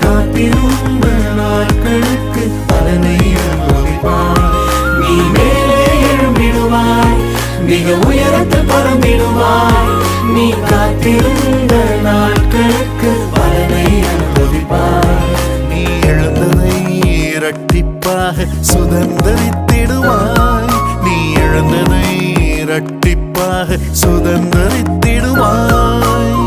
காத்திருந்த நாட்களுக்கு பலனை அனுபவிப்பாய். நீ மேலே எழும்பிடுவாய், மிக உயரத்தில் பறந்திடுவாய். நீ காத்திருந்த நாட்களுக்கு பலனை அனுபவிப்பாய். நீ எழுந்ததை இரட்டிப்பாக சுதந்தரித்திடுவாய். நீ எழுந்ததை இரட்டிப்பாக சுதந்தரித்திடுவாய்.